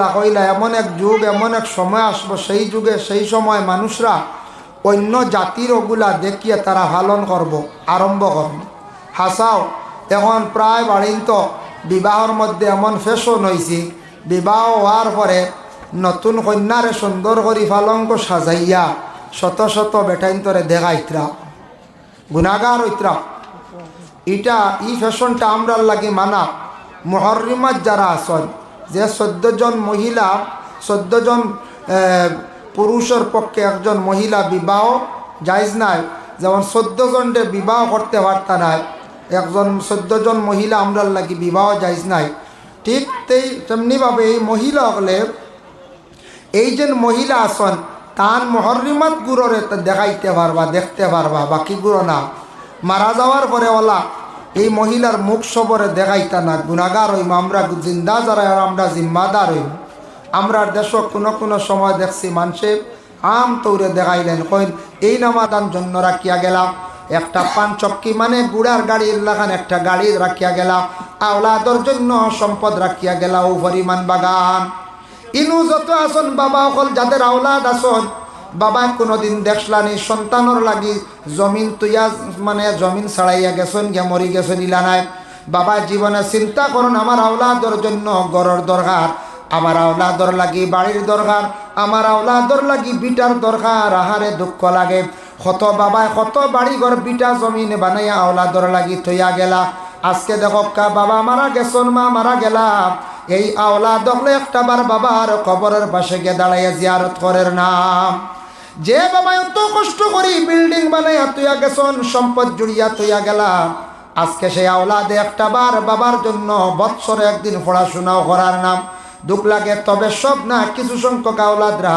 আল্লাহ কইলা এমন এক যুগ এমন এক সময় আসবো, সেই যুগে সেই সময় মানুষরা অন্য জাতির ওগুলা দেখিয়ে তারা পালন করব, আরম্ভ করব। হাসাও এখন প্রায় বাড়িন্ত বিবাহর মধ্যে এমন ফ্যাশন হয়েছে, বিবাহ হওয়ার পরে নতুন কন্যারে সুন্দর করে পালঙ্ক সাজাইয়া শত শত বেটাইন্তরে দেখাইতরা, গুণাগার হইতরা। এটা এই ফ্যাশনটা আমরা লাগি মানা। মুহররিমাত যারা আসন, যে 14 জন মহিলা 14 জন পুরুষের পক্ষে একজন মহিলা বিবাহ জায়েজ নাই, যেমন 14 জনকে বিবাহ করতে পারতা নাই, একজন 14 জন মহিলা আমরা লাগি বিবাহ জায়েজ নাই। ঠিক তেমনিভাবে এই মহিলা হলে এই যে মহিলা আসন তান মুহররিমাত গুররে দেখাইতে পারবা, দেখতে পারবা, বাকি গুরো না। মারা যাওয়ার পরে ওলা এই মহিলার মুখ সবরে দেখাইতা না, গুণাগার হইম আমরা, জিন্দা যারা আমরা জিম্মাদার হইম। আমরা দেশ কোনো সময় দেখছি মানুষে আম তৌরে দেখাইলেন, কইন এই নামাদান জন্য রাখিয়া গেলাম, একটা পান চক্কি মানে গুড়ার গাড়ির লাগান একটা গাড়ি রাখিয়া গেলাম, আওলাদর জন্য সম্পদ রাখিয়া গেলা ও পরিমাণ বাগান। ইনু যত আসন বাবা অকল যাদের আওলাদ আসন, বাবা কোনোদিন দেখলানি সন্তানর লাগি জমিন তুইয়া মানে জমিন ছাড়াইয়া গেছেন গিয়া মরি গেছেন ইলা নাই। বাবা জীবনে চিন্তা করুন আমার আওলাদর জন্য গড়র দরকার, আমার আওলাদর লাগি বাড়ির দরকার, আমার আওলাদর লাগি বিটার দরকার। আহারে দুঃখ লাগে, কত বাবায় কত বাড়ি ঘর বিটা জমিন বানাইয়া আওলাদর লাগি থইয়া গেলা। আজকে দেখো কা বাবা মারা গেছেন, মা মারা গেলা, এই আওলাদ দেখলে একটা বার বাবার কবরের পাশে গিয়ে দাঁড়াইয়া জিয়ারত করের নাম। যে বাবা এত কষ্ট করি বিল্ডিং বানাইয়া তুইয়া গেছেন, সম্পদ জুড়িয়া তুইয়া গেলা, আজকে সেই আওলাদে একটা বার বাবার জন্য বৎসরে একদিন পড়াশোনাও করার নাম। দুঃখ লাগে, তবে সব না, কিছু সংখ্যক আওলাদরা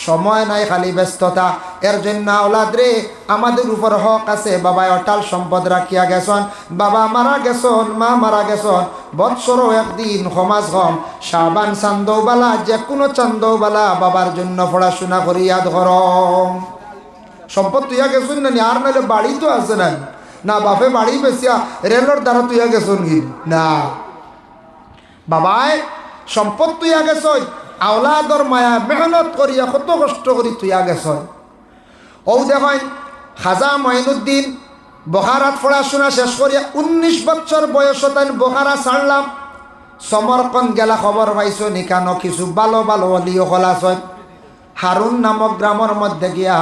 সময় নাই, খালি ব্যস্ততা। এর জন্য আওলাদ রে আমাদের উপর হক আছে। বাবা অটাল সম্পদ রাখিয়া গেছেন, বাবা মারা গেছেন, মা মারা গেছেন, বৎসরও একদিন সমাজ হম শাবান চান্দৌবালা যে কোনো চান্দৌবালা বাবার জন্য পড়াশোনা করিয়া ধরম। সম্পদ তুইয়া গেছেন না, আর নাহলে বাড়ি তো আছে না, না বাপে বাড়ি বেশিয়া রেলর দ্বারা তুইয়া গেছেন কি না, বাবায় সম্পদ তুইয়া গেছ, আওলাদর মায়া মেহনত করিয়া কত কষ্ট করি তুইয়া গেছ। ও দেখেন খাজা মঈনুদ্দিন বখারাত পড়াশোনা শেষ করিয়া 19 বছর বয়স তাই বখারা ছাড়লাম, সমরকন্দ গেলা খবর পাইছো নিকানো কিছু ভালো ভালো অলিও খলাস। হারুন নামক গ্রামের মধ্যে গিয়া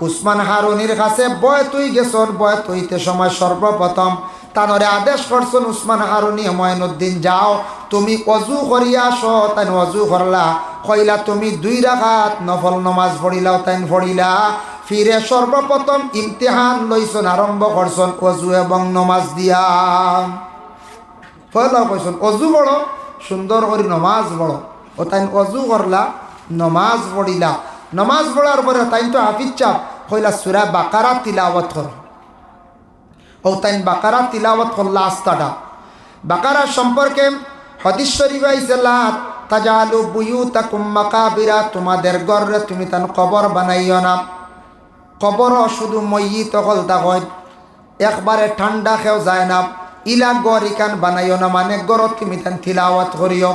উসমান হারুনির কাছে বয় তুই গেছন, বয় তুইতে সময় সর্বপ্রথম তানরে আদেশ করছেন উসমান হারুনি মঈনুদ্দিন যাও তুমি অজু করিয়া আসো। তাই অজু করলা, কইলা তুমি 2 রাকাত নফল নমাজ পড়িলাও, তাই পড়িলা। ফিরে সর্বপ্রথম ইমতিহান লইছন, আরম্ভ করছন অজু এবং নমাজ দিয়া। পয়লা কইছন অজু পড়ো, সুন্দর করে নমাজ পড়ো। ও তাই অজু করলা, নমাজ পড়িলা। নমাজ পড়ার পরে তাই তো হাফিজ চাপ কইলা সূরা বাকারা তিলাওয়াত কর। ও তাই বাকারা তিলাওয়াত করলা আস্তাটা। বাকারা সম্পর্কে হাদিস শরীফ আইছে লা তাজালু বুয়ুতাকুম মাকাবিরা, তোমাদের ঘরে তুমি তান কবর বানাইও না। কবর শুধু মইয়িত হল হয়, একবারে ঠান্ডা খেও যায় না। ইলা গর ইকান বানাইও না, মানে গরত তুমি তান তিলাওয়াত করিও।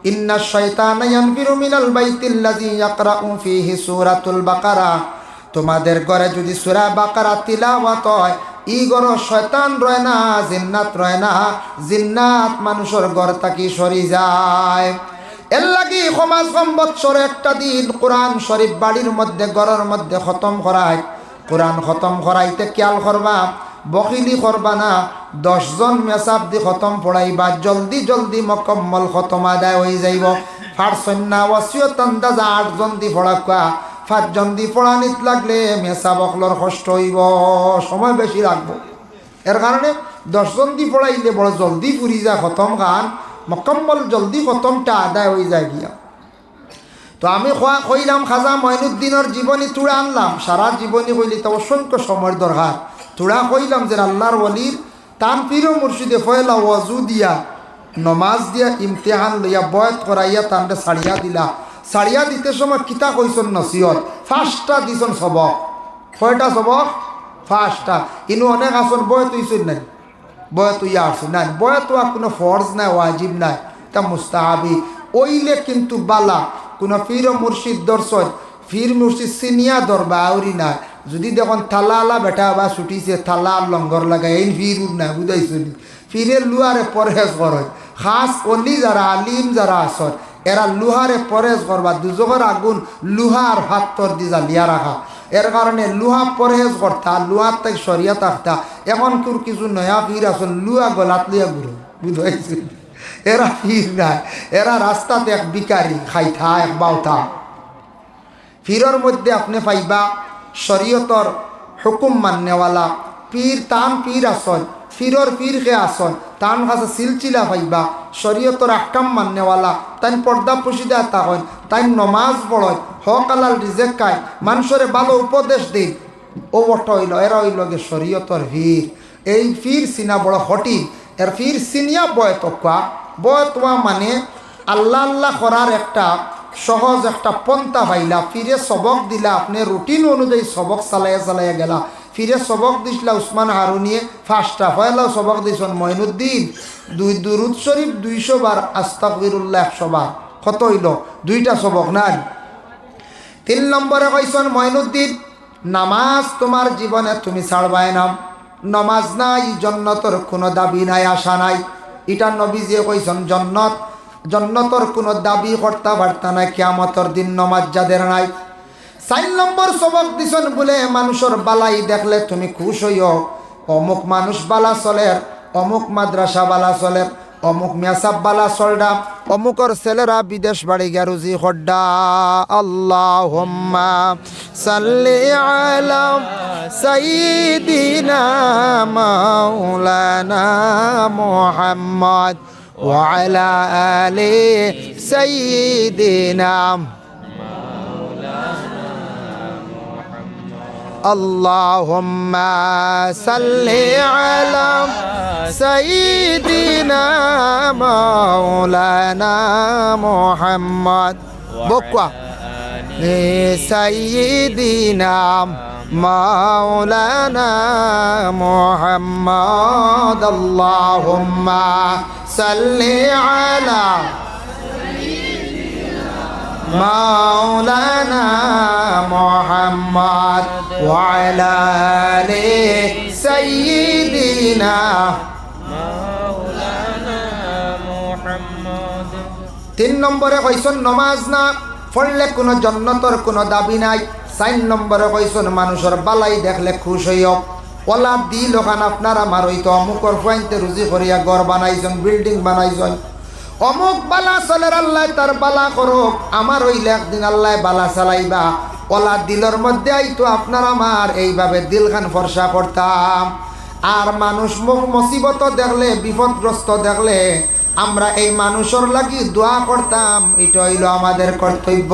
ইন্না শাইতানা ইয়ানফিরু মিনাল বাইতিল্লাযী ইয়াকরাউ ফীহি সূরাতুল বাকারা, তোমাদের ঘরে যদি সূরা বাকারা তিলাওয়াত হয়, ই ঘর শয়তান রয় না, জিন্নাত রয় না, জিন্নাত মানুষের ঘর থাকি সরি যায়। এর লাগি সমাজ কম বৎসরে একটা দিন কোরআন শরীফ বাড়ির মধ্যে ঘরের মধ্যে খতম করায়। কোরআন খতম করাইতে খেয়াল করবা, বখিলি করবা না। 10 জন মেসাব দি খতম পড়াইবা, জলদি জলদি মকম্মল খতম আদায় হয়ে যাইব। ফারসন্না ওয়াসিয়ত আন্দাজা 8 জন দি পড়াকা, 5 জন দি পড়ানিত লাগলে মেসাব অকলর কষ্ট হইব, সময় বেশি লাগবো। এর কারণে 10 জন দি পড়াইলে বড় জলদি ফুরি যায় খতম গান, মকম্মল জলদি খতমটা আদায় হয়ে যায় গিয়া। তো আমি কইলাম খাজা মঈনুদ্দিনের জীবনী তুড়া আনলাম, সারা জীবনী কইলি তো অসংখ্য সময়ের দরকার। তুড়া কইলাম যে আল্লাহর ওলির তান পীর মুর্শিদে ফয়লা ওয়াজু দিয়া নমাজ দিয়া ইমতিহান লইয়া বয়াত করাইয়া তানরে ছাড়িয়া দিলা। ছাড়িয়া দিতে সময় কিতা কইসন নসিহত, 5টা দিছন সবক। কয়টা সবক? 5টা। ইনু অনেক আসন বয়াত হইছেন নাই, বয়াত ইয়া আসছেন নাই। বয়াত কোনো ফরজ নাই, ওয়াজিব নাই, তা মুস্তাহাবি। ওইলে কিন্তু বালা। কোনো পীর ও মুর্শিদ দর্শন, পীর মুর্শিদ সিনিয়া দরবা আউরি না। যদি দেখুন থালা আলা বেটা বা ছুটিছে থালা লঙ্গর লাগাই এই ফির না বুঝাইছি। ফিরের লুহারে পরহেজ করে, খাস অলি যারা আলিম যারা আসর এরা লুহারে পরহেজ করবা। দুজকের আগুন লুহার হাতর দি জ্বালিয়া রাখা, এর কারণে লুহা পরহেজ করতা, লুহার থেকে সরিয়া থাকতা। এখন তোর কিছু নয়া ফির আসল লুহা গলাত লিয়া ঘুরো বুঝাইছি। এরা ফির নাই, এরা রাস্তাতে এক বিকারি খাইথা এক বাউথা। ফিরর মধ্যে আপনি পাইবা শরীয়তর হুকুম মান্যওয়ালা পীর, তান পীর আসন, ফিরর পীর কে আসন, তান কাছে সিলচিলা পাইবা শরীয়তর আহকাম মান্যওয়ালা। তাই পর্দা পুশিদা থাকেন, তাই নমাজ পড়েন, হক আলাল রিজেক খায়, মানুষের ভালো উপদেশ দিন। ও অট হইল, এরা হইল গে শরীয়তর ফির। এই ফির সিনা বড় হটি, এর ফির সিনিয়া বয়তকা। বয়তোয়া মানে আল্লাহ আল্লাহ করার একটা সহজ একটা পন্থা পাইলা। ফিরে সবক দিলা, আপনি রুটিন অনুযায়ী সবক চালাইয়া চালাইয়া গেলা। ফিরে সবক দিছিলা উসমান হারুনিয়ে ফার্স্টটা পয়লাও সবক দিয়েছেন মঈনুদ্দিন। দুরুদ শরীফ 200 বার, আস্তাগফিরুল্লাহ 100 বার। কত হইল? 2টা সবক না। 3 নম্বরে কইছেন মঈনুদ্দিন, নামাজ তোমার জীবনে তুমি ছাড়বাই না। নমাজ নাই জন্নতর কোনো দাবি নাই, আশা নাই। এটা নবীজিয়ে কইছেন জন্নতর কোনো দাবি করতে পারতা না কিয়ামতর দিন নমাজ যাদের নাই। 4 নম্বর সবক দিছেন বলে মানুষের বালাই দেখলে তুমি খুশ হইও। অমুক মানুষ বালা চলের, অমুক মাদ্রাসা বালা চলের, অমুক মেসাব বালা চলডা, অমুকর ছেলেরা বিদেশ বাড়ি গিয়া রুজি খড্ডা। আল্লাহুম্মা সাল্লি আলা সাইয়্যিদিনা মাওলানা মুহাম্মদ ওয়া আলা আলি সাইয়্যিদিনা আল্লাহুম্মা সাল্লি আলা সাইয়্যিদিনা মাওলানা মুহাম্মদ বকওয়া সাইয়্যিদিনা মাওলানা মুহাম্মদ আল্লাহুম্মা সাল্লি আলা মাওলানা মুহাম্মদ ওয়া আলা আলি সাইয়্যিদিনা মাওলানা মুহাম্মদ। 3 নম্বরে কইছেন নমাজ না পড়লে কোনো জান্নাতের কোনো দাবি নাই। 4 নম্বরে কইছেন মানুষের বালাই দেখলে খুশ হইও। ওলা দিল ওখান আপনার আমার হইতো অমুকর পয়েন্টে রুজি করিয়া ঘর বানাইছেন, বিল্ডিং বানাইছেন, অমুক বালা চলের আল্লাহ তার বালা করুক, আমার হইলে একদিন আল্লাহ বালা চালাইবা। ওলা দিলের মধ্যে আইতো আপনার আমার এইভাবে দিলখান ফর্সা করতাম। আর মানুষ মুসিবত দেখলে, বিপদগ্রস্ত দেখলে আমরা এই মানুষের লাগি দোয়া করতাম। এটা হইল আমাদের কর্তব্য।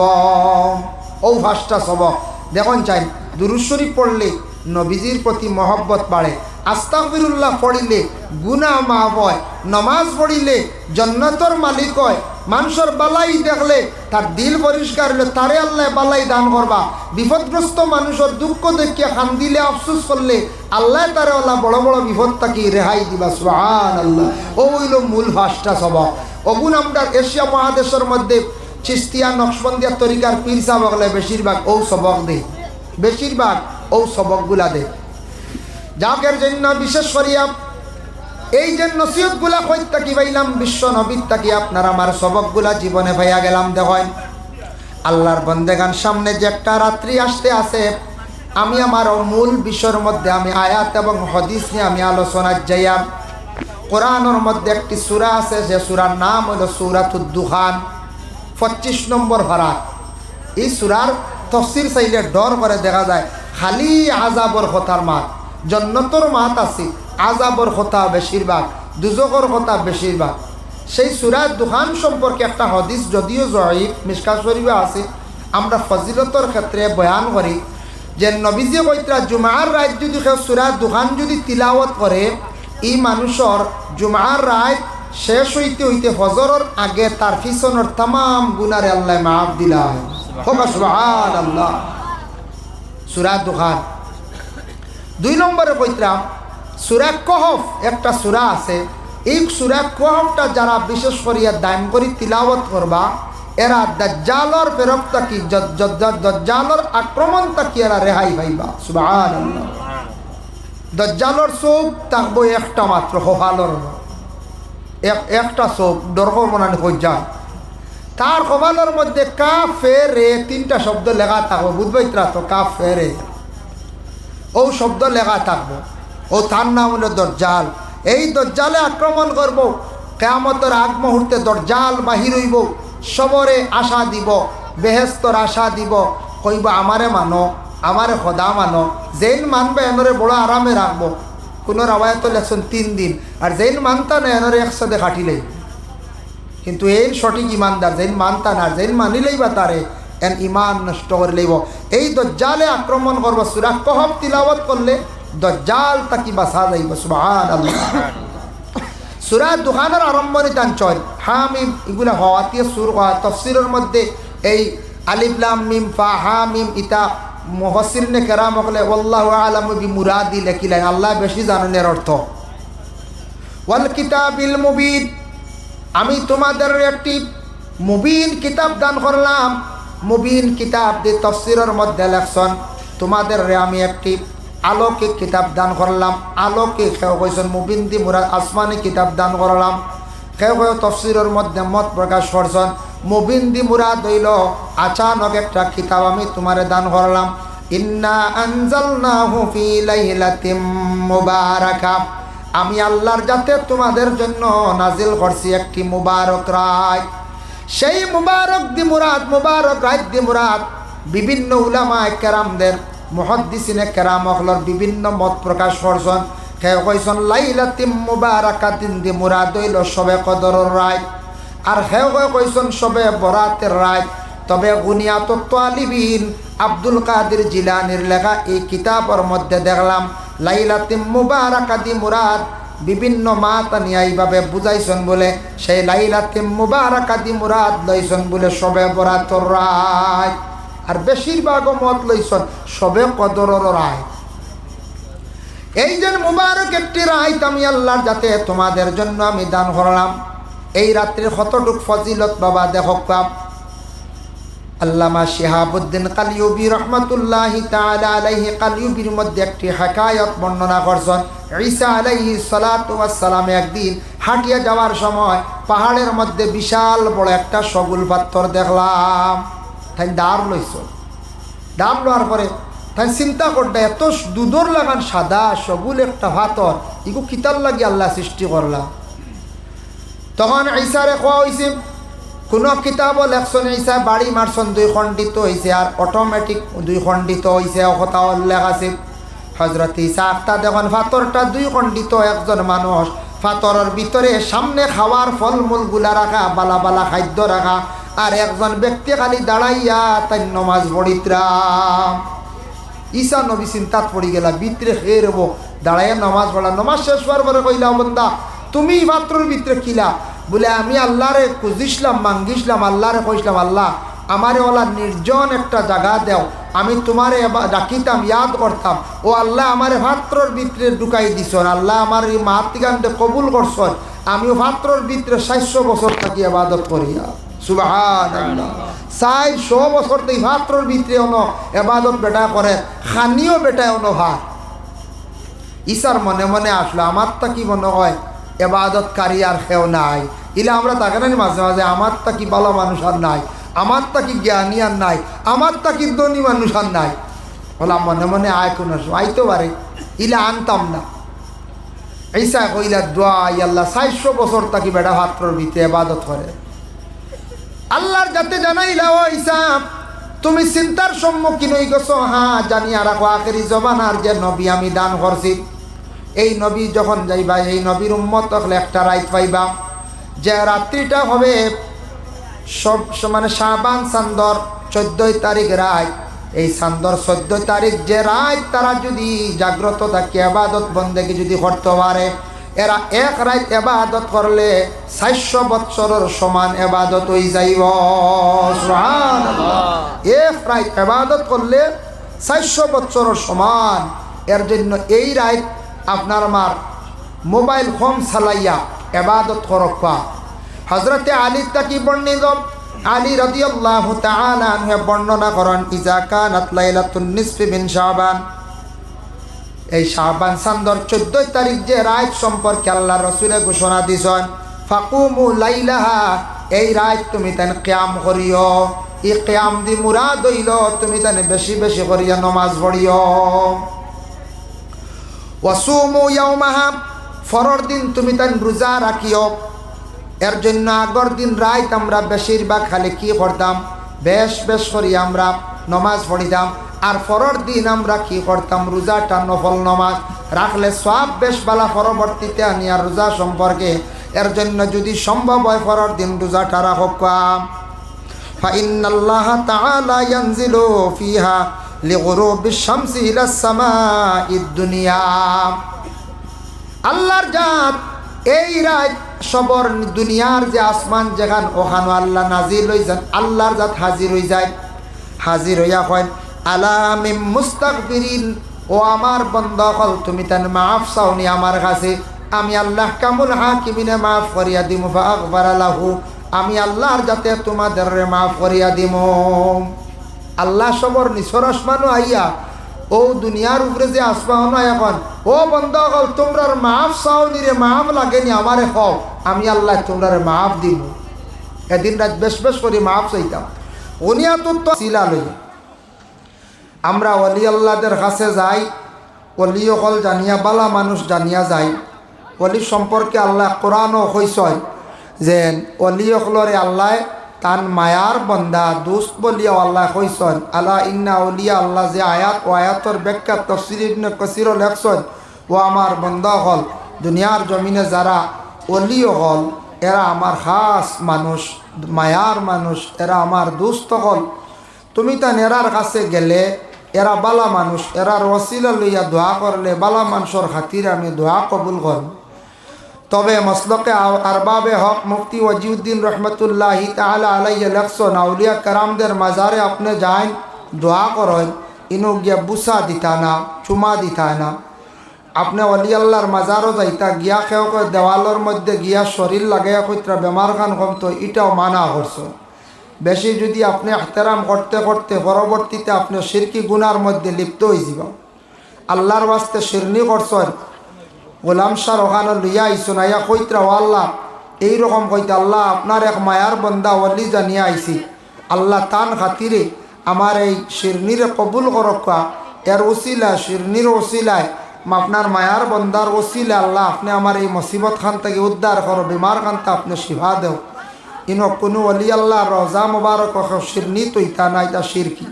ও 5টা সবক দেখুন চাই। দুরূদ শরীফ পড়লে নবীজির প্রতি মহব্বত বাড়ে, আস্তাগফিরুল্লাহ পড়িলে গুনাহ মাফ হয়, নমাজ পড়িলে জান্নাতের মালিক হয়, মানুষের বালাই দেখলে তার দিল পরিষ্কার হলে তারে আল্লাহ বালাই দান করবা। বিপদগ্রস্ত মানুষের দুঃখ দেখিয়া কান্দিলে আফসোস করলে আল্লাহ তারে আল্লাহ বড় বড় বিপদ থাকি রেহাই দিবা। সুবহানাল্লাহ। ও হইল মূল 5টা সবক। অগুন আমরা এশিয়া মহাদেশের মধ্যে চিস্তিয়া নকশবন্দিয়া তরিকার পীর সাহেব হলে বেশিরভাগ ও সবক দে, বেশিরভাগ ও সবকগুলা দে। যাকের জন্য বিশেষ করিয়া এই যে নসিহতগুলা কইত থাকি পাইলাম বিশ্ব নবীর থাকি আপনার আমার সবকগুলা জীবনে পাইয়া গেলাম। দেখেন আল্লাহর বন্দেগান সামনে যে একটা রাত্রি আসতে আছে, আমি আমার মূল বিষয়ের মধ্যে আমি আয়াত এবং হাদিস নিয়ে আমি আলোচনা যাইয়া। কোরআনের মধ্যে একটি সূরা আছে, যে সূরার নাম হলো সূরাতুদ দুখান, 25 নম্বর পারা। এই সূরার তফসির চাইলে ডর করে দেখা যায় খালি আযাবর কথার মাত। জান্নাতের মাত আছে, আযাবর কথা বেশিরভাগ, দুজখর কথা বেশিরভাগ। সেই সূরা দুখান সম্পর্কে একটা হাদিস যদিও জয়ীফ মিশকাত শরীফে আছে, আমরা ফজিলতর ক্ষেত্রে বয়ান করি যে নবীজি কইতরা জুমার রাত যদি কেউ সূরা দুখান যদি তিলাওয়াত করে, এই মানুষের জুমার রাত শেষ হইতে হইতে ফজরের আগে তার পিছনের तमाम গুনারে আল্লাহ মাফ দিলা। সুবহানাল্লাহ। সূরা দুখান। 2 নম্বরে কইতরা সূরা কহফ একটা সূরা আছে, এই সূরা কাহফটা যারা বিশেষ করিয়া দান করি তিলাওয়াত করবা এরা দাজ্জালর ফেরফতা কি দাজ্জালর আক্রমণ তাকি এরা রেহাই পাইবা সুবহানাল্লাহ। দাজ্জালর চোখ থাকবো একটা মাত্র কপালর একটা চোখ দর্শ মনানি হয়ে যায় তার কপালের মধ্যে কাফেরে তিনটা শব্দ লেখা থাকবো বুঝবাইতরা তো কাফেরে ও শব্দ লেখা থাকবো ও তার নাম হলো দজ্জাল। এই দজ্জালে আক্রমণ করব কিয়ামতের আগ মুহূর্তে দজ্জাল বাহির হইব সবরে আশা দিব বেহেশতর আশা দিব কইব আমারে মানো আমারে খোদা মানো যেন মানবে এনরে বড় আরামে রাখবো কোনো রাওয়ায়াত লেখছেন 3 দিন আর যেন মানতা না এনরে একসাথে কাটিলেই কিন্তু এই সঠিক ইমানদার যেন মানতা না যেন মানিলেই বা তারে এন ইমান নষ্ট করে লইব। এই দজ্জালে আক্রমণ করব সূরা কাহফ তিলাওয়াত করলে দজ্জাল তাকি বাঁচা যাইব সুবহানাল্লাহ। সূরা দুখানের আরম্ভণী তাঞ্চল হামিম এগুলা হওয়াতীয় সুর তাফসীরের মধ্যে এই আলিফ লাম মিম ফা হা মিম ইতা মুফাসসিরিনে কেরাম বলে আল্লাহু আ'লামু বিমুরাদি লেখিলেন আল্লাহ বেশি জানেন এর অর্থ। ওয়াল কিতাবিল মুবিন আমি তোমাদের একটি মুবিন কিতাব দান করলাম। মুবিন কিতাব দিয়ে তাফসীরের মধ্যে লেখছেন তোমাদের আমি একটি আলোকে কিতাব দান করলাম। আলোকে কেউ কইছেন মুবিন দি মুরাদ আসমানি কিতাব দান করলাম। কেউ কেউ তাফসীরের মধ্যে মত প্রকাশ করছেন মুবিন দি মুরাদ হইল আচানক একটা কিতাব আমি তোমারে দান করলাম। ইন্না আনজালনাহু ফি লাইলাতিম মুবারাকা আমি আল্লাহর যাতে তোমাদের জন্য নাজিল করছি একটি মুবারক রাত। সেই মুবারক দি মুরাদ মুবারক রাত দি মুরাদ বিভিন্ন উলামায়ে কেরামদের মুহাদ্দিসিনে কেরাম হলর বিভিন্ন মত প্রকাশ করছেন। কেউ কইছেন লাইলাতিম মুবারাকাতিন দি মুরাদ হইল শবে কদরের রাত আর কেউ কইছেন শবে বরাতের রাত। তবে গুনিয়াতুত তালিবিন আব্দুল কাদের জিলানির লেখা এই কিতাবের মধ্যে দেখলাম লাইলাতিম মুবারাকাতি মুরাদ বিভিন্ন মাতানিয়া এইভাবে বুঝাইছেন বলে সেই লাইলাতিম মুবারাকাতি মুরাদ লইছেন বলে শবে বরাতের রাত আর বেশিরভাগ মত লইছেন শবে কদরের রাত। এই যে মুবারক একটি রাত আমি আল্লাহর যাতে তোমাদের জন্য আমি দান করলাম। এই রাত্রির কতটুক ফজিলত বাবা দেখো পাপ আল্লামা শিহাবুদ্দিন কালিয়ুবী রহমাতুল্লাহি তাআলা আলাইহি কালিয়ুবীর মধ্যে একটি হিকায়াত বর্ণনা করছেন। ঈসা আলাইহিস সালাতু ওয়াস সালাম একদিন হাঁটিয়ে যাওয়ার সময় পাহাড়ের মধ্যে বিশাল বড় একটা সগুল পাথর দেখলাম। তাই ডাব লইছ ডাব লওয়ার পরে তাই চিন্তা করতে এত দুধর লাগান সাদা সগুল একটা পাথর ইগু কিতার লাগি আল্লাহ সৃষ্টি করলাম। তখন ঈসারে কোয়া হয়েছে কোনো কিতাবও লেখছেন ঈসা বাড়ি মারছেন 2 খণ্ডিত হয়েছে আর অটোমেটিক 2 খণ্ডিত হয়েছে কথা উল্লেখ আছে। হজরত ঈসা আফতা দেখুন পাথরটা 2 খণ্ডিত একজন মানুষ পাথরের ভিতরে সামনে খাওয়ার ফলমূলগুলা রাখা বালা বালা খাদ্য রাখা আর একজন ব্যক্তি খালি দাঁড়াইয়া তাই নমাজ পড়িত্রা। ঈসা নবী চিন্তাত পড়ি গেলা ভিতরে খেয়ে রব দাঁড়াইয়া নমাজ পড়া নমাজ শেষ হওয়ার পরে কইলা বন্দা তুমি পাত্রর ভিতরে কিলা বলে আমি আল্লাহরে খুঁজিসলাম মাঙ্গিসলাম আল্লাহরে কইসলাম আল্লাহ আমারে ওলা নির্জন একটা জায়গা দেও আমি তোমারে ডাকিতাম ইয়াদ করতাম ও আল্লাহ আমারে পাত্রর ভিতরে ঢুকাই দিছন আল্লাহ আমার এই মাতৃগানটা কবুল করছন আমিও পাত্রর ভিতরে 400 বছর থাকি ইবাদত করিয়া সুবহানাল্লাহ 400 বছর তো পাত্রর ভিতরে অন ইবাদত বেটা করে খানিও বেটা অন ভাত। ঈসার মনে মনে আসলো আমার তা কি মনে হয় ইবাদতকারী আর কেউ নাই ইলে আমরা তাকে না মাঝে মাঝে আমার তা কি ভালো মানুষ আর নাই আমার তা কি জ্ঞানী আর নাই আমার তা কি ধনী মানুষ আর নাই বলা মনে মনে আয় কোনো আইতে পারে ইলে আনতাম না। ঈসা কইলা দোয়া আল্লাহ 400 বছর তাকি বেটা পাত্রর ভিতরে ইবাদত করে আল্লাহর যাতে জানাইলা ও ঈসা তুমি চিন্তার সম্মুখীন হয়ে গেছো। হ্যাঁ জানিয়া রাখো আখেরি জমানার যে নবী আমি দান করছি এই নবী যখন যাইবা এই নবীর উম্মত হলে একটা রাত পাইবা যে রাত্রিটা হবে সব মানে শাবান চান্দর 14 তারিখ রাত। এই চান্দর 14 তারিখ যে রাত তারা যদি জাগ্রত থাকে ইবাদত বন্দেগী যদি করতে পারে এরা এক রাত ইবাদত করলে 400 বৎসরের সমান ইবাদত হয়ে যাইব সুবহানাল্লাহ। এক রাত ইবাদত করলে 400 বৎসরের সমান। এর জন্য এই রাত আপনার আমার মোবাইল ফোন চালাইয়া ইবাদত করবা। হযরতে আলী তাকি বর্ণিত আলী রাদিয়াল্লাহু তাআলা আনহু বর্ণনা করেন ইজা কানাত লাইলাতুন নিসফি মিন শাবান, এই শাবান চাঁদর 14 তারিখ যে রাত সম্পর্কে আল্লাহ রাসূলে ঘোষণা দিছেন, ফাকুমু লাইলাহা, এই রাত তুমি তান কিয়াম করিও। এই কিয়াম দি মুরাদ হইল তুমি তান বেশি বেশি করিয়া নামাজ পড়িও। ওয়াসুমু ইয়াওমাহা, ফরর দিন তুমি তান রোজা রাখিও। এর জন্য আগর দিন রাত আমরা বেশিরভাগ খালি কি করতাম, বেশ বেশ করিয়া আমরা নমাজ পড়িতাম। আর ফরর দিন আমরা কি করতাম, রোজাটা নফল নমাজ রাখলে সব বেশ বালা পরবর্তীতে আনিয়া রোজা সম্পর্কে। এর জন্য যদি সম্ভব হয় ফরর দিন রোজাটা রাখবাম। ফাইন্নাল্লাহা তাআলা ইয়ানজিলু ফিহা লিগুরুবিশ শামসি ইলাস সামাঈদ দুনিয়া, আল্লাহর জাত এই রাত সবর দুনিয়ার যে আসমান যেখান ওখানে আল্লাহ নাজিল হয়ে যান, আল্লাহর জাত হাজির হয়ে যায়। হাজির হইয়া কয় আলা মিন মুস্তাগফিরিন, ও আমার বান্দা হল তুমি তান মাফ চাওনি আমার কাছে, আমি আল্লাহ কামুল হাকিমিনে মাফ করিয়া দিমু। ফাগফারা লাহু, আমি আল্লাহর যাতে তোমাদের মাফ করিয়া দিমু। আল্লাহ সবর নিসর আসমানও আইয়া ও দুনিয়ার উপরে যে আসমান এখন, ও বন্ধ হল তোমরা মাফ চাওনি রে, মাফ লাগেনি আমারে হও, আমি আল্লাহ তোমরা মাফ দিব। এদিন রাত বেশ বেশ করে মাফ চাইতাম। উনিয়া তো শিলা লই আমরা ওলি আল্লাহদের কাছে যাই, ওলি অকল জানিয়া বালা মানুষ জানিয়া যায়। ওলি সম্পর্কে আল্লাহ কোরআনও কইসয় যে ওলি অকলরে আল্লাহ তান মায়ার বন্দা দুস্ত বলিয়া আল্লাহ কইসন। আল্লাহ ইন্না ওলিয়া আল্লাহ যে আয়াত ও আয়াতর ব্যাখ্যা তাফসীর ইবনে কাসীর লেখছেন, ও আমার বন্দা হল দুনিয়ার জমিনে যারা ওলি হল এরা আমার খাস মানুষ, মায়ার মানুষ, এরা আমার দুস্ত হল। তুমি তান এরার কাছে গেলে এরা বালা মানুষ, এরার ওসিলা লইয়া দোয়া করলে বালা মানুষের খাতির আমি দোয়া কবুল করব। তবে মসলকে আরবাবে হক মুফতি ওয়াজিউদ্দিন রহমতুল্লাহি তাআলা আলাইহি লেখছেন, আউলিয়া কারামদের মাজারে আপনি যান দোয়া করেন, ইনো গিয়া বুসা দিতা না, চুমা দিতা না। আপনি ওলি আল্লাহর মাজারও যাইতা গিয়া খেয়ে দেওয়ালের মধ্যে গিয়া শরীর লাগাইয়া কইত্রা বেমার খান কমতো, এটাও মানা করছো। বেশি যদি আপনি এহতেরাম করতে করতে পরবর্তীতে আপনি শিরকি গুনার মধ্যে লিপ্ত হয়ে যাব। আল্লাহর ওয়াস্তে শিরনি করছেন, গোলাম শাহ ওখানে লইয়া আইসুন, আইয়া কইত্রা ও আল্লাহ এইরকম কইতে, আল্লাহ আপনার এক মায়ার বন্দা ওলি জানিয়ে আইসি, আল্লাহ তান খাতিরে আমার এই শিরনিরে কবুল করক্কা, এর ওসিলা শিরনির ওসিলায় আপনার মায়ার বন্দার ওসিলা আল্লাহ আপনি আমার এই মুসিবত খান থেকে উদ্ধার করো, বিমার খানটা আপনি শিফা দেও। ইনো কোনো অলি আল্লাহ রজা মুবারক শিরনি তৈতা না, এটা শিরকি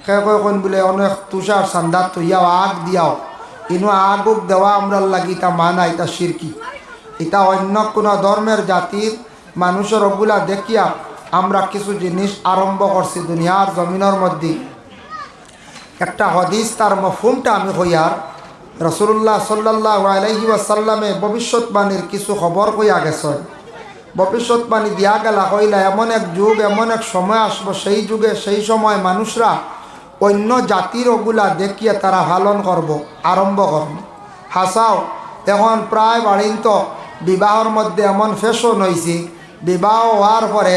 সে কন বলে অনেক তুষার সান্দাত তৈয়াও আগ দিয়াও, ইনো আগুক দেওয়া আমরা লাগি তা মানা, এটা শিরকি। এটা অন্য কোনো ধর্মের জাতির মানুষের ওগুলা দেখিয়া আমরা কিছু জিনিস আরম্ভ করছি দুনিয়ার জমিনের মধ্যে। একটা হদিস তার মফহুমটা আমি হইয়ার, রাসূলুল্লাহ সাল্লাল্লাহু আলাইহি ওয়াসাল্লামে ভবিষ্যৎবাণীর কিছু খবর কইয়া গেছেন। ভবিষ্যৎবাণী দিয়া গেলা হইলা এমন এক যুগ, এমন এক সময় আসবো, সেই যুগে সেই সময় মানুষরা অন্য জাতির ওগুলা দেখিয়ে তারা পালন করব, আরম্ভ করব। হাসাও এখন প্রায় বাড়িন্ত বিবাহর মধ্যে এমন ফ্যাশন হয়েছি, বিবাহ হওয়ার পরে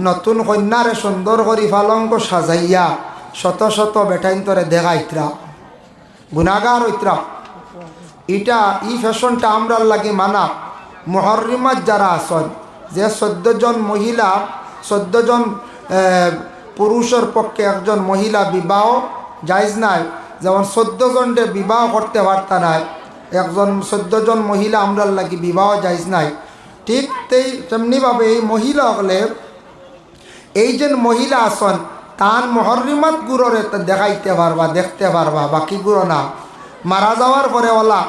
নতুন কন্যারে সুন্দর করে পালঙ্ক সাজাইয়া শত শত বেটাইন্তরে দেখাইতরা, গুণাগার হইতরা। এটা এই ফ্যাশনটা আমরা লাগি মানা। মুহররিমাত যারা আসন, যে 14 জন মহিলা, 14 জন পুরুষের পক্ষে একজন মহিলা বিবাহ জায়জ নাই, যেমন 14 জনকে বিবাহ করতে পারতা নাই, একজন 14 জন মহিলা আমরা লাগি বিবাহ জায়জ নাই। ঠিক তেমনিভাবে এই মহিলা হলে এই যে মহিলা আসন তান মুহররিমাত গুররে দেখাইতে পারবা, দেখতে পারবা, বাকি গুরো না। মারা যাওয়ার পরে ওলা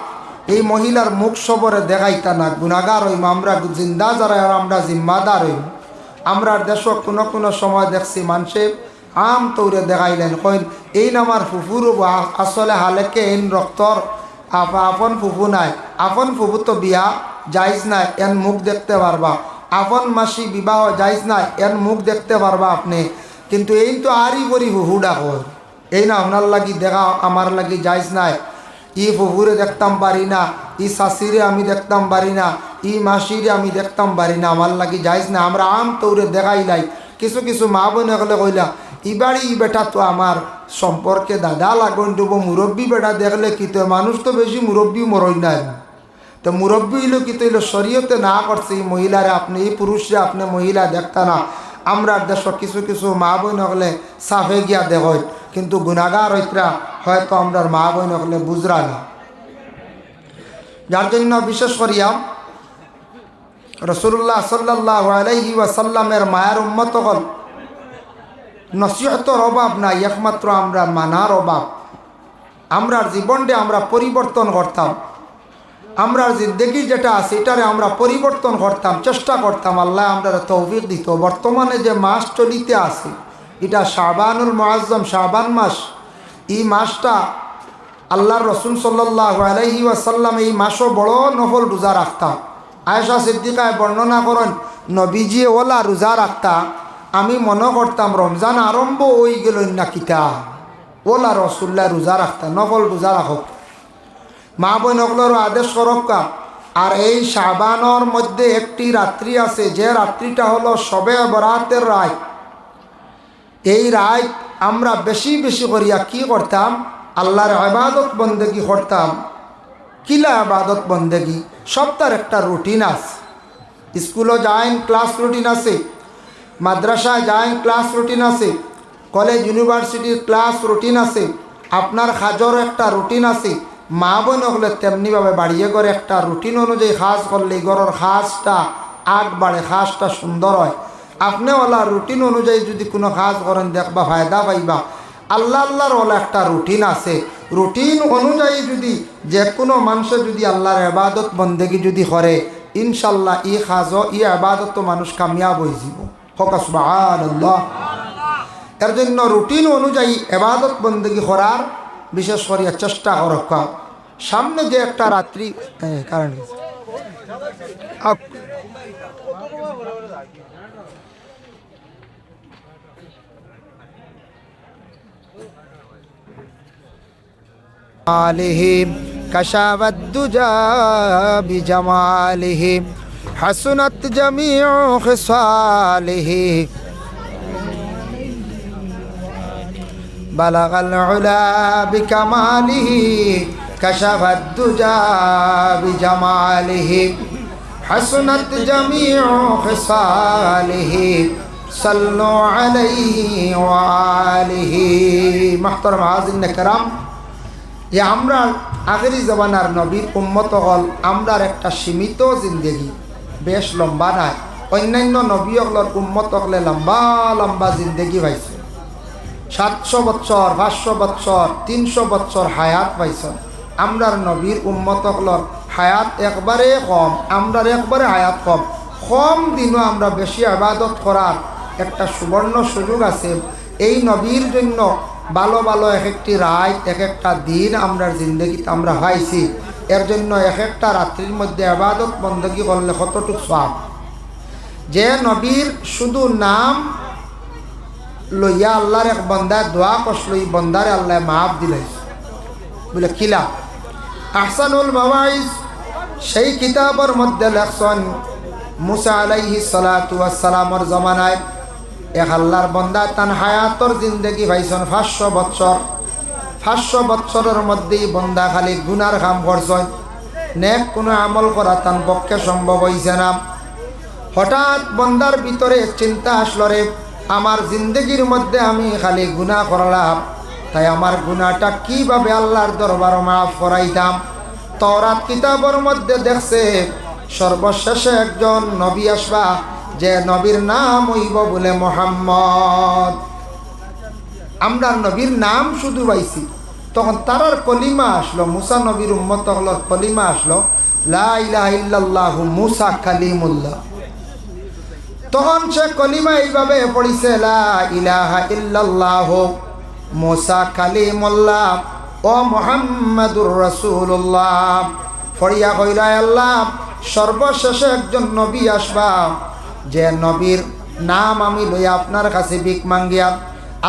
এই মহিলার মুখ সবরে দেখাইতা না, গুণাগার হইম আমরা, জিন্দা যারা আমরা জিম্মাদার হইম। আমরা দেশ কোনো কোনো সময় দেখছি মানুষে আম তৌরে দেখাইলেন, কইন এই নামার ফুফুর আসলে হালেকে এই রক্তর আপন ফুফু নাই, আপন ফুফু তো বিয়া জায়জ নাই, এন মুখ দেখতে পারবা। আপন মাসি বিবাহ জায়জ নাই, এন মুখ দেখতে পারবা আপনি, কিন্তু এই তো আরই করি ফুফু ডাকো, এই না আপনার লাগি দেখা আমার লাগি জায়জ নাই। ই ফুফুরে দেখতাম পারি না, ই শাশিরে আমি দেখতাম পারি না, ই মাসিরে আমি দেখতাম পারি না, আমার লাগি যাইস না। আমরা আম তৌরে দেখাইলাই, কিছু কিছু মা বোন হলে কইলা ই বাড়ি ই বেটা তো আমার সম্পর্কে দাদা লাগুন দেব, মুরব্বী বেটা দেখলে কি তো, মানুষ তো বেশি মুরব্বী মরই নাই। তো মুরব্বী হইলো কি তৈল শরীয়তে না করছে এই মহিলারে আপনি, এই পুরুষরা আপনি মহিলা দেখতা না। আমরা দেশ কিছু কিছু মা বোন হলে সাফে গিয়া দেখ, কিন্তু গুণাগার হইতরা হয়তো আমরা মা বোন হলে বুঝরা না। যার জন্য বিশেষ করিয়া রাসূলুল্লাহ সাল্লাল্লাহু আলাইহি ওয়াসাল্লামের মায়ের উম্মত হল নসিহতর অভাব নাই, একমাত্র আমরা মানার অভাব। আমরা জীবনটা আমরা পরিবর্তন করতাম, আমরা জিন্দেগি যেটা আছে এটারে আমরা পরিবর্তন করতাম, চেষ্টা করতাম, আল্লাহ আমরা তৌফিক দিত। বর্তমানে যে মাস চলিতে আছে এটা শাবানুল মুআজ্জম, শাবান মাস। এই মাসটা আল্লাহর রসুল সাল্লাল্লাহু আলাইহি ওয়াসাল্লাম এই মাসও বড় নফল রোজা রাখতা। আয়েশা সিদ্দিকায় বর্ণনা করেন নবীজি ওলা রোজা রাখতা, আমি মনে করতাম রমজান আরম্ভ হয়ে গেল না কিতা, ওলা রসুল্লাহ রোজা রাখতা, নফল রোজা রাখক। মা বোন ওগুলোরও আদেশ করক্কা। আর এই শাবানোর মধ্যে একটি রাত্রি আছে, যে রাত্রিটা হলো শবে বরাতের রাত। এই রাত আমরা বেশি বেশি করিয়া কি করতাম, আল্লাহর ইবাদত বন্দেগি করতাম। কিলা ইবাদত বন্দেগি, সপ্তাহের একটা রুটিন আছে। স্কুলও যাইন ক্লাস রুটিন আছে, মাদ্রাসায় যাইন ক্লাস রুটিন আছে, কলেজ ইউনিভার্সিটির ক্লাস রুটিন আছে, আপনার খাজর একটা রুটিন আছে। মা বোন হলে তেমনিভাবে বাড়িয়ে করে একটা রুটিন অনুযায়ী খাস করলে ঘরের খাসটা আগ বাড়ে, খাসটা সুন্দর হয়। আপনি ওলা রুটিন অনুযায়ী যদি কোনো কাজ করেন দেখবা ফায়দা পাইবা। আল্লাহর ওলা একটা রুটিন আছে, রুটিন অনুযায়ী যদি যে কোনো মানুষের যদি আল্লাহর ইবাদত বন্দেগি যদি করে, ইনশাল্লাহ ই খাজও ই ইবাদত মানুষ কামিয়াব হয়ে যাব। হকা সুবহানাল্লাহ। এর জন্য রুটিন অনুযায়ী ইবাদত বন্দেগি করার বিশেষ করিয়া চেষ্টা করকা। সামনে যে একটা রাত্রি কারণ আলিহিম কাশাবাদ দুজা বিজামালিহি হাসুনাত জামিউ খিসালিহি বালাগাল উলা বিকামালিহি কাশাবাদ দুজা বিজামালিহি হাসুনাত জামিউ খিসালিহি সাল্লু আলাইহি ওয়া আলিহি। মুহতারাম হাজিরিন কিরাম, যে আমরা আখেরি জমানার নবীর উম্মত হল, আমরার একটা সীমিত জিন্দেগি, বেশ লম্বা নাই। অন্যান্য নবী হলর উম্মত হলে লম্বা লম্বা জিন্দেগি পাইছে, 700 বছর, 500 বছর, 300 বছর হায়াত পাইছেন। আমরার নবীর উম্মত হলর হায়াত একবারে কম, আমরার একবারে হায়াত কম। কম দিনও আমরা বেশি ইবাদত করার একটা সুবর্ণ সুযোগ আছে। এই নবীর জন্য ভালো ভালো এক একটি রাত, এক একটা দিন আমরা জিন্দগিতে আমরা পাইছি। এর জন্য এক একটা রাত্রির মধ্যে ইবাদত বন্দেগি করলে কতটুকু সওয়াব। যে নবীর শুধু নাম লইয়া আল্লাহর এক বন্দায় দোয়া করছিল, এই বন্দারে আল্লাহ মাফ দিলে বলে কিলা আহসানুল মাওয়াইজ, সেই কিতাবের মধ্যে লেখছেন মুসা আলাইহিস সালাতু ওয়াস সালামের জমানায় এক আল্লাহর বন্দা তান হায়াতর জিন্দেগি পাইছেন 500 বছর। 500 বছরের মধ্যেই বন্দা খালি গুনার কাম করছেন, নেক কোনো আমল করা তার পক্ষে সম্ভব হইছে না। হঠাৎ বন্দার ভিতরে চিন্তা আসলো, রে আমার জিন্দেগির মধ্যে আমি খালি গুনাহ করলাম, তাই আমার গুনাহটা কিভাবে আল্লাহর দরবারে মাফ করাইতাম। তাওরাত কিতাবের মধ্যে দেখছে সর্বশেষে একজন নবী আসবা, যে নবীর নাম হইব বলে মুহাম্মদ। আমরা নবীর নাম শুধু পাইছি, তখন তারার কলিমা আসলো, মুসা নবীর উম্মত হলর কলিমা আসলো, লা ইলাহা ইল্লাল্লাহু মুসা কালিমুল্লাহ। তখন সে কলিমা এইভাবে পড়িছে, লা ইলাহা ইল্লাল্লাহু মুসা কালিমুল্লাহ ও মুহাম্মাদুর রাসূলুল্লাহ। ফড়িয়া কইলা, আল্লাহ সর্বশেষে একজন নবী আসবা, যে নবীর নাম আমি লইয়া আপনার কাছে ভিক মাঙ্গিয়া,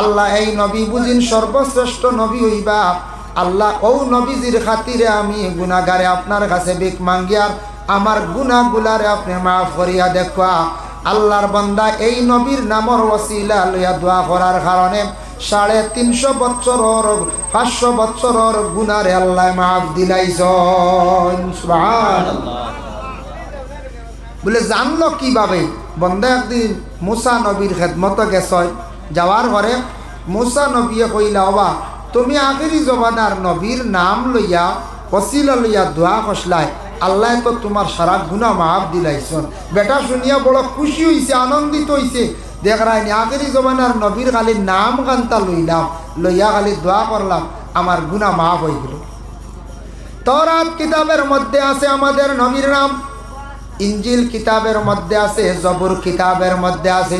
আল্লাহ এই নবী বুঝিন সর্বশ্রেষ্ঠ নবী হইবা। আল্লাহ ও নবীজির খাতিরে আমি গুনাহগারে আপনার কাছে ভিক মাঙ্গিয়ার আমার গুনাহগুলারে আপনি মাফ করিয়া দেখবা। আল্লাহর বান্দা এই নবীর নামর ওসিলা লইয়া দোয়া করার কারণে 350 বছরের 500 বছরের গুনারে আল্লাহ মাফ দিলাইছেন। সুবহানাল্লাহ। বলে জানলো কিভাবে? বন্দা একদিন মুসা নবীর খেদমত গেছয়, যাওয়ার পরে মুসা নবীয়ে কইলা, বাবা তুমি আখিরি জবানার নবীর নাম লইয়া ওসিলা লইয়া দোয়া কষলাই, আল্লাহ তো তোমার সারা গুনাহ মাফ দিলাইছেন। বেটা শুনিয়া বড় খুশি হইছে, আনন্দিত হইছে। দেখ রাইনি আখিরি জবানার নবীর খালি নাম গানটা লইলাম, লইয়া খালি দোয়া করলাম, আমার গুনাহ মাফ হয়ে গেল। তওরাত কিতাবের মধ্যে আছে আমাদের নবীর নাম, ইনজিল কিতাবের মধ্যে আছে, জবুর কিতাবের মধ্যে আছে।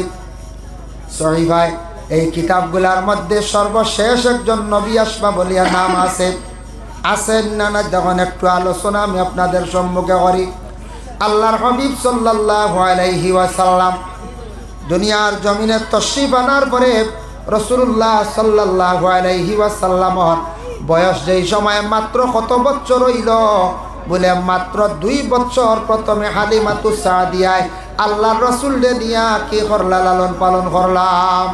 সহিহ ভাই, এই কিতাবগুলার মধ্যে সর্বশেষ একজন নবী আসবা বলিয়া নাম আছে। আছেন না না? যখন একটু আলোচনা আমি আপনাদের সম্মুখে করি। আল্লাহর হাবিব সাল্লাল্লাহু আলাইহি ওয়াসাল্লাম দুনিয়ার জমিনে তশরিফ আনার পরে রাসূলুল্লাহ সাল্লাল্লাহু আলাইহি ওয়াসাল্লামর বয়স যেই সময় মাত্র কত বছর হইল? বলে মাত্র 2 বছর। প্রথমে হালিমাতুস সাদিয়ায় আল্লাহর রাসূলকে দিয়া কি করলা? লালন পালন করলাম।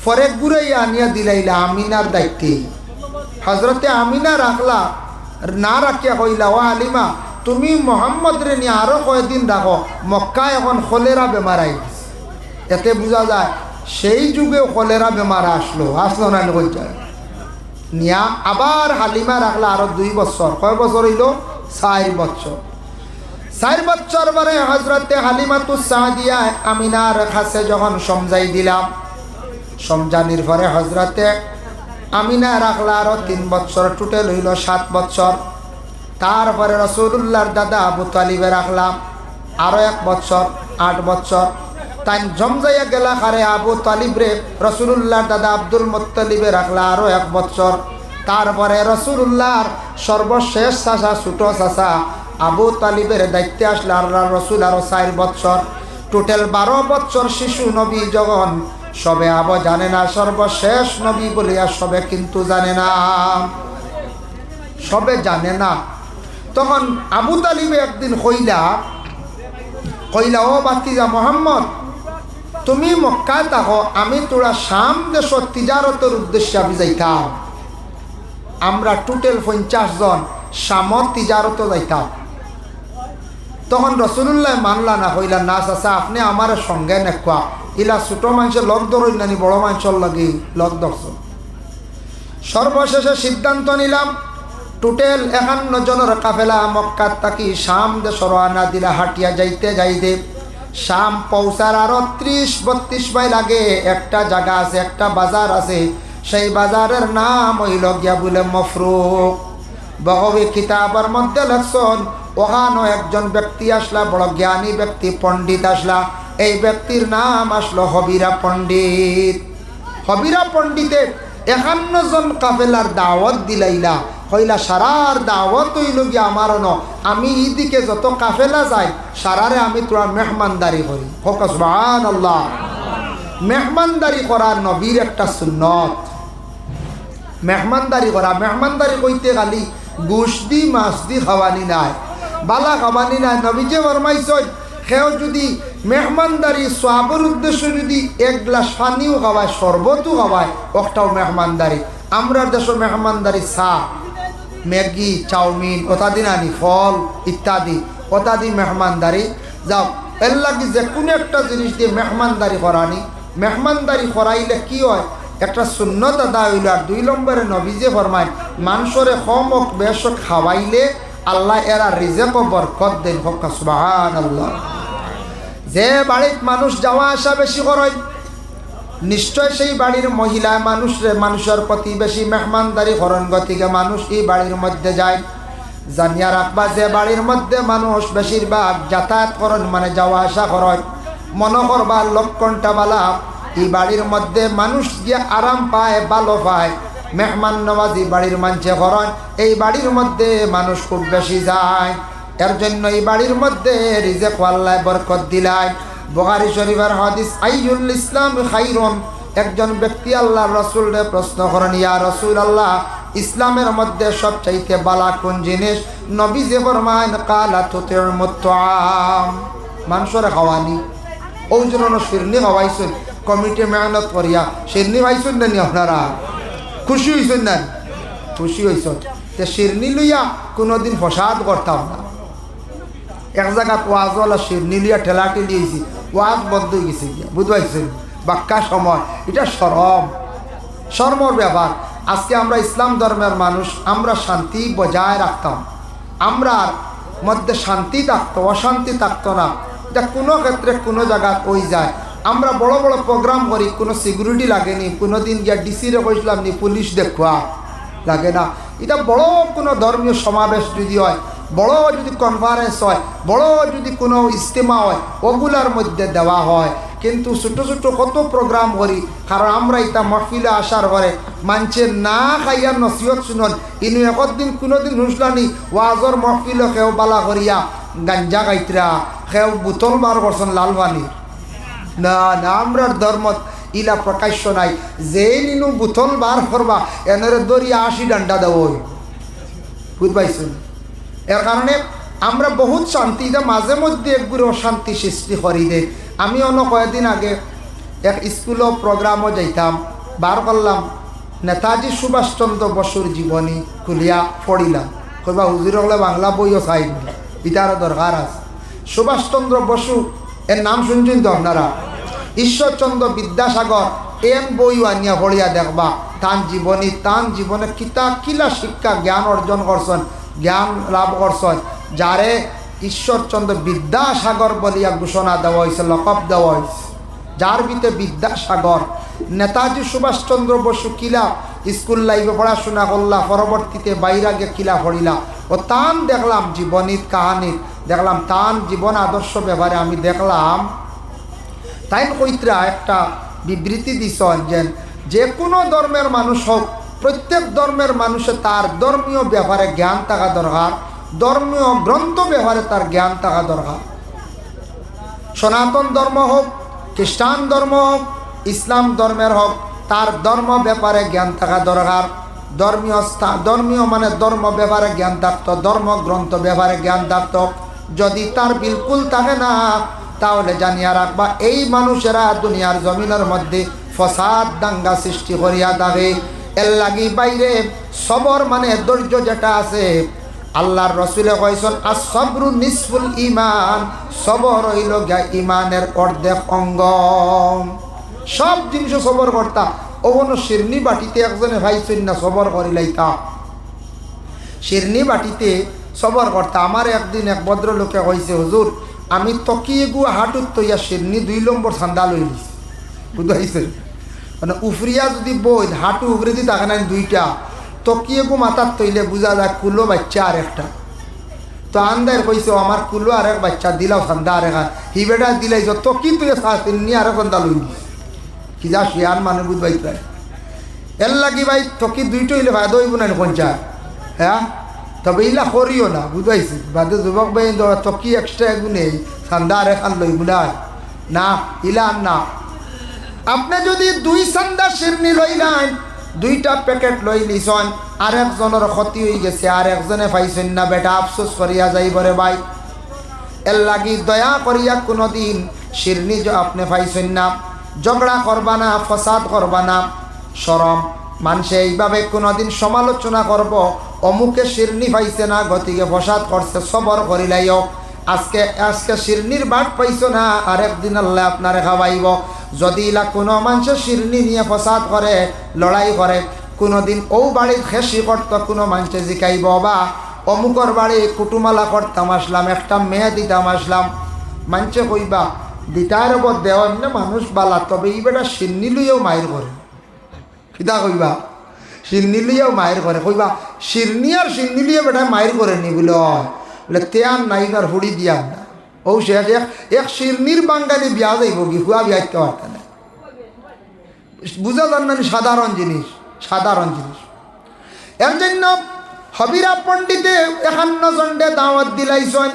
পরে ঘুরাইয়া আনিয়া দিলাইলা আমিনার দায়িত্বে। হজরতে আমিনা রাখলা, না রাখিয়া কইলা, ও হালিমা তুমি মোহাম্মদ রে নিয়ে আরো কয়েকদিন রাখো, মক্কায় এখন কলেরা বেমার আই গেছে। এতে বোঝা যায় সেই যুগে কলেরা বেমার আসলো না? নিয়া আবার হালিমা রাখলা আরো 2 বছর। কয় বছর হইল? 4 বছর। 4 বছর পরে হজরতে হালিমাতুস সাদিয়া আমিনার কাছে যখন সমঝাই দিলাম, সমঝানির পরে হজরতে আমিনা রাখলা আরো 3 বছর, টোটাল হইল 7 বছর। তারপরে রাসূলুল্লাহর দাদা আবু তালিবে রাখলাম আরো 1 বছর, 8 বছর। তাই জমজাইয়া গেলা খারে আবু তালিব রে রাসূলুল্লাহর দাদা আব্দুল মুত্তালিবে রাখলা আরো 1 বছর। তারপরে রাসূলুল্লাহর সর্বশেষ চাচা, ছোট চাচা আবু তালিবের দায়িত্বে আসলে আল্লাহর রাসূল আরো 4 বছর। টোটাল 12 বছর শিশু নবী যখন সবে আবু জানে না সর্বশেষ নবী বলিয়া, সবে কিন্তু জানে না, সবে জানে না। তখন আবু তালিবে একদিন কইলা, ও বাতিজা মোহাম্মদ, তুমি মক্কায় থাকো, আমি তোরা শাম দেশ তিজারতের উদ্দেশ্যে আমি যাইতাম। আমরা টোটাল 50 জন শামত তিজারতে যাইতাম। তখন রাসূলুল্লাহ মানলা না, হইলা না চাচা আপনি আমার সঙ্গে নেকুয়া, ইলা ছোট মানুষের লগ ধরই নানি, বড় মানুষের লগে লগ ধরছ। সর্বশেষে সিদ্ধান্ত নিলাম টোটাল 51 জনের কাফেলা মক্কার থাকি শাম দেশ রওনা দিলা। হাটিয়া যাইতে যাইতে শাম পৌঁছার আরো 30-32 মাইল আগে একটা জায়গা আছে, একটা বাজার আছে। সেই বাজারের নাম হইল গিয়া বলে মফরুক। বহবি কিতাবের মধ্যে লেখছেন ওখানো একজন ব্যক্তি আসলা, বড় জ্ঞানী ব্যক্তি, পণ্ডিত আসলা। এই ব্যক্তির নাম আসলো হবিরা পণ্ডিত। হবিরা পণ্ডিতে 51 জন কাফেলার দাওয়াত দিলাইলা। হইলা সারার দাওয়াত হইল গিয়া আমার ন, আমি এইদিকে যত কাফেলা যাই সারারে আমি তোরা মেহমানদারি করি। হোক সুবহানাল্লাহ। মেহমানদারি করার নবীর একটা সুন্নত। মেহমানদারি করা, মেহমানদারি কইতে খালি গুশ দি মাছ দি খাওয়ানি নাই, বালা খাওয়ানি নাই। নবী যে ফরমাইছেন সেও যদি মেহমানদারি সওয়াবের উদ্দেশ্য যদি 1 গ্লাস পানিও খাওয়ায়, শরবতও খাওয়ায়, ওটাও মেহমানদারি। আমরা দেশে মেহমানদারি চা, ম্যাগি, চাউমিন, ওটাদি নানি ফল ইত্যাদি, ওটাদি মেহমানদারি। যাও এর লাগি যে কোনো একটা জিনিস দিয়ে মেহমানদারি করানি। মেহমানদারি করাইলে কি হয়? একটা সুন্নত আদায় হইল। আর 2 নম্বরে নবী যে ফরমায় মানুষরে কমক বেশ খাওয়াইলে আল্লাহ এরা রিজেক ও বরকত দেন। হোক সুবহানাল্লাহ। যে বাড়িত মানুষ যাওয়া আসা বেশি করে নিশ্চয় সেই বাড়ির মহিলা মানুষের প্রতি বেশি মেহমানদারি করেন, গতিকে মানুষ এই বাড়ির মধ্যে যায়। জানিয়া রাখবা যে বাড়ির মধ্যে মানুষ বেশিরভাগ যাতায়াত করেন, মানে যাওয়া আসা করেন, মনে করবা লক্ষণটা বালা এই বাড়ির মধ্যে মানুষ গিয়ে আরাম পায়, ভালো পায়। মেহমান নওয়াজি বাড়ির মানুষে করেন, এই বাড়ির মধ্যে মানুষ খুব বেশি যায়। এর জন্য এই বাড়ির মধ্যে রিজেক আল্লাহ বরকত দিলায়। বুখারী শরীফের হাদিস, আইয়ুল ইসলাম খাইরুন। একজন ব্যক্তি আল্লাহর রাসূলকে প্রশ্ন করেন, ইয়া রাসূলুল্লাহ ইসলামের মধ্যে সবচাইতে বালা কোন জিনিস? নবী যে ফরমান কালা তুতিউমুত তুআম, মানুষের খাওয়ানি। ওই জন্য শিরনি খাওয়াইছেন কমিটি মেহনত করিয়া। শিরনি পাইছেন না নি আপনারা? খুশি হয়েছেন না? খুশি হয়েছ। তে শিরনি লইয়া কোনোদিন ফসাদ করতাম না। এক জায়গাত ওয়াজওয়ালা শিরনি লইয়া ঠেলা ঠেলিয়েছি, ওয়াজ বন্ধ হয়ে গেছে গিয়া, বুঝতে পারছেন? বাক্কা সময় এটা শরমর ব্যাপার। আজকে আমরা ইসলাম ধর্মের মানুষ, আমরা শান্তি বজায় রাখতাম, আমরা মধ্যে শান্তি থাকতো, অশান্তি থাকতো না। এটা কোনো ক্ষেত্রে কোনো জায়গা ওই যায়। আমরা বড় বড় প্রোগ্রাম করি, কোনো সিকিউরিটি লাগেনি। কোনো দিন গিয়া ডিসিরে কইছিলাম নি পুলিশ দেখুয়া লাগে না। এটা বড় কোনো ধর্মীয় সমাবেশ যদি হয়, বড় যদি কনফারেন্স হয়, বড় যদি কোনো ইজতেমা হয়, ওগুলার মধ্যে দেওয়া হয়। কিন্তু ছোটো ছোটো কত প্রোগ্রাম করি, কারণ আমরা এটা মহফিলে আসার পরে মানছে না খাইয়া নসিহত শুনন। ইনু একদিন কোনোদিন শুনলানি ওয়াজর মহফিলে খেও বালা করিয়া গাঞ্জা খাইতরা, খেও বোতল বার করছেন লাল পানির। না না, আমরার ধর্মত ইলা প্রকাশ্য নাই। যে নিনু বোতল বার করবা এনারে দরিয়া 80 ডান্ডা দেব, বুঝ পাইছেন? এর কারণে আমরা বহুত শান্তিতে মাঝে মধ্যে একগুলো অশান্তি সৃষ্টি করি দে। আমি অন্য কয়েকদিন আগে এক স্কুলও প্রোগ্রামও যাইতাম, বার করলাম নেতাজি সুভাষচন্দ্র বসুর জীবনী খুলিয়া পড়িলাম। কইবা হুজুর হলে বাংলা বইও চাইনি, ইটারও দরকার আছে। সুভাষচন্দ্র বসু এর নাম শুনছেন তো আপনারা? ঈশ্বরচন্দ্র বিদ্যাসাগর এম বইও আনিয়া পড়িয়া দেখবা তান জীবনে কিতা কিলা শিক্ষা জ্ঞান অর্জন করছেন, জ্ঞান লাভ করছেন। যারে ঈশ্বরচন্দ্র বিদ্যাসাগর বলিয়া ঘোষণা দেওয়া হয়েছে, লকব দেওয়া হয়েছে, যার ভিতরে বিদ্যাসাগর। নেতাজি সুভাষচন্দ্র বসু কিলা স্কুল লাইফে পড়াশোনা করলা, পরবর্তীতে বাইরে গিয়ে কিলা পড়িলা, ও তান দেখলাম জীবনীত কাহানি দেখলাম, তান জীবন আদর্শ ব্যাপারে আমি দেখলাম। তাই কইত্রা একটা বিবৃতি দিছেন যে কোনো ধর্মের মানুষ হোক, প্রত্যেক ধর্মের মানুষের তার ধর্মীয় ব্যাপারে জ্ঞান থাকা দরকার, ধর্মীয় গ্রন্থ ব্যাপারে তার জ্ঞান থাকা দরকার। সনাতন ধর্ম হোক, খ্রিস্টান ধর্ম হোক, ইসলাম ধর্মের হোক, তার ধর্ম ব্যাপারে জ্ঞান থাকা দরকার। ধর্মীয় মানে ধর্ম ব্যাপারে জ্ঞান থাকতো, ধর্মগ্রন্থ ব্যাপারে জ্ঞান থাকতো। যদি তার বিলকুল থাকে না, তাহলে জানিয়া রাখবা এই মানুষেরা দুনিয়ার জমিনের মধ্যে ফসাদ দাঙ্গা সৃষ্টি করিয়া থাকে। এর লাগি বাইরে সবর মানে ধৈর্য যেটা আছে, আল্লাহর রসুলে কইছেন as-sabru nisful ইমান, সবর হইল গিয়া ইমানের অর্ধেক অঙ্গ। সব জিনিস সবর করতা। ওখানে শিরনি বাটিতে একজনে ভাইছেন না সবর করিলাইতা, শিরনি বাটিতে সবর করতা। আমার একদিন এক ভদ্রলোকে কইছে, হুজুর আমি তকিয়ে গুয়া হাঁটুত তৈয়া শিরনি 2 নম্বর ঠান্ডা লই লিস, বুঝতে মানে উফরিয়া যদি বই হাঁটু উফরে দি থাকে না 2টা, তকিয়ে গু মাথার তৈলে বুঝা যায় কুলো বাচ্চা আর একটা। তো আন্দার কইছে আমার কুলো আর এক বাচ্চা দিলাও ঠান্ডা আর এখান হি বেটা দিলাই তকি তুই শিরনি আর ঠান্ডা লই লিস, কি যা শিয়ান মানে বুঝবাই প্রায়। এর লাগি ভাই তকি 2টো হইলে ফায়দা হইব না পঞ্চায়েত, হ্যাঁ? তবে ইলা করিও না, বুঝাইছি বাদে যুবক ভাই তকি এক্সট্রা এগু নেই, ঠান্ডা আর এখান লইব না, ইলা না। আপনি যদি 2 চান্দা শিরনি লইলেন, 2টা প্যাকেট লই লিছন, আর একজনের ক্ষতি হয়ে গেছে, আর একজনে পাইছেন না, বেটা আফসোস করিয়া যাইবরে ভাই। এর লাগি দয়া করিয়া কোনোদিন শিরনি আপনি পাইছেন না, ঝগড়া করবা না, ফসাদ করবা না। শরম মানুষে এইভাবে কোনোদিন সমালোচনা করব, অমুকে শিরনি পাইছে না গতিকে ফসাদ করছে, সবর করিলাইও। আজকে শিরনির বাট পাইছো না, আরেকদিন আল্লাহ আপনারে খাওয়াইব। যদি ইলা কোনো মানুষের শিরনি নিয়ে ফসাদ করে, লড়াই করে, কোনোদিন ও বাড়ির খেসি করতো, কোনো মানুষে জিকাইব বা অমুকর বাড়ি কুটুমালা করতাম আসলাম, একটা মেয়ে দিতাম আসলাম, মানুষে কইবা দিতার ওপর দেওয়ার না মানুষ বালা, তবে এই বেটা শিরনি লইয়াও মায়ের করে, কিতা কইবা শিরনি লইয়াও মায়ের করে, কইবা শিরনি আর শিরনি লইয়া বেটা মায়ের করে নি বলে তেয়ার নাইকার হুড়ি দিয়ার না। ও সে এক শিরনির বাঙালি বিয়া যাইব কি হুয়া বিয়াইতে পারত না, বুঝা যান না, সাধারণ জিনিস। এর জন্য হবিরা পণ্ডিতে 51 জনডে দাওয়াত দিলাইছেন।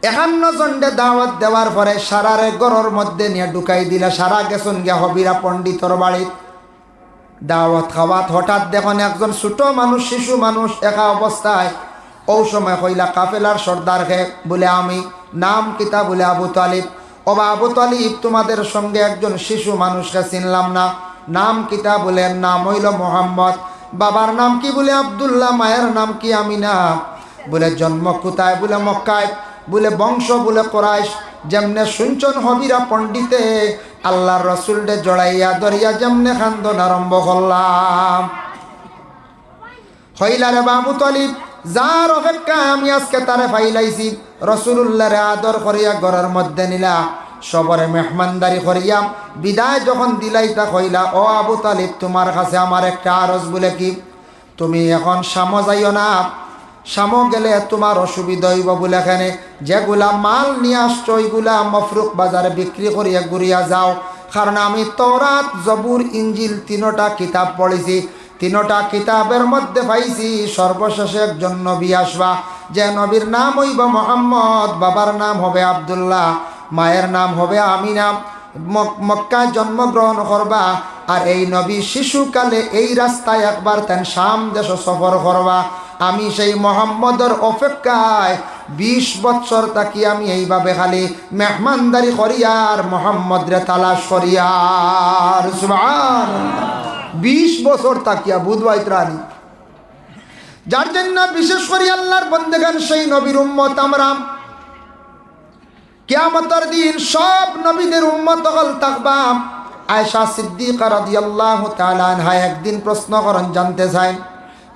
51 জনডে দাওয়াত দেওয়ার পরে সারারে গরর মধ্যে নিয়ে ঢুকাই দিলা, সারা গেছেন গিয়া হবিরা পণ্ডিতর বাড়িত। দাওয়াত খাওয়াত হঠাৎ দেখুন একজন ছোট মানুষ, শিশু মানুষ একা অবস্থায়। ও সময় কইলা কাফেলার সর্দার হে? বলে আমি। নাম কিতা? বলে আবু তালিব। ও বা আবু তালিব, তোমাদের সঙ্গে একজন শিশু মানুষকে চিনলাম না, নাম কিতা? বলে নাম হইল মোহাম্মদ। বাবার নাম কি? বলে আব্দুল্লাহ। মায়ের নাম কি? আমিনা। বলে জন্ম কোথায়? বলে মক্কায়। বলে বংশ? বলে কোরাইশ। যেমনে শুনছন হবিরা পণ্ডিতে আল্লাহর রসুল ডে জড়াইয়া ধরিয়া যেমনে খান্দন আরম্ভ করলাম। হইলা রে বাবু তালিব, যার অপেক্ষা আমি আজকে তারে ফাইলাইছি, রসুল্লাহ রে আদর করিয়া ঘরের মধ্যে নিলা, সবরে মেহমানদারি করিয়া বিদায় যখন দিলাইতা কইলা, ও আবু তালিব, তোমার কাছে আমার একটা আরজ। বলে কি? তুমি এখন শামো যাইও না, শামো গেলে তোমার অসুবিধা হইব। বলে এখানে যেগুলা মাল নিয়ে আসছো ওইগুলা মফরুক বাজারে বিক্রি করিয়া ঘুরিয়া যাও, কারণ আমি তওরাত, জবুর, ইঞ্জিল তিনোটা কিতাব পড়েছি। তিনোটা কিতাবের মধ্যে পাইছি সর্বশেষে একজন নবী আসবা, যে নবীর নাম হইব মোহাম্মদ, বাবার নাম হবে আব্দুল্লাহ, মায়ের নাম হবে আমিনা, মক্কায় জন্মগ্রহণ করবা। আর এই নবী শিশুকালে এই রাস্তায় একবার তেন শাম দেশ সফর করবা। আমি সেই মোহাম্মদের অপেক্ষায় 20 বৎসর তাকি আমি এইভাবে খালি মেহমানদারি করিয়ার মোহাম্মদ রে তালাশ করিয়ার। সুবহানাল্লাহ। 20 বছর তাকিয়া বুধবাইত রানী। যার জন্য বিশেষ করে আল্লাহর বন্দেগান সেই নবীর উম্মত আমরা। কিয়ামতের দিন সব নবীদের উম্মত হল থাকবা। আয়েশা সিদ্দিকা রাদিয়াল্লাহু তাআলা আনহা একদিন প্রশ্ন করেন, জানতে চান,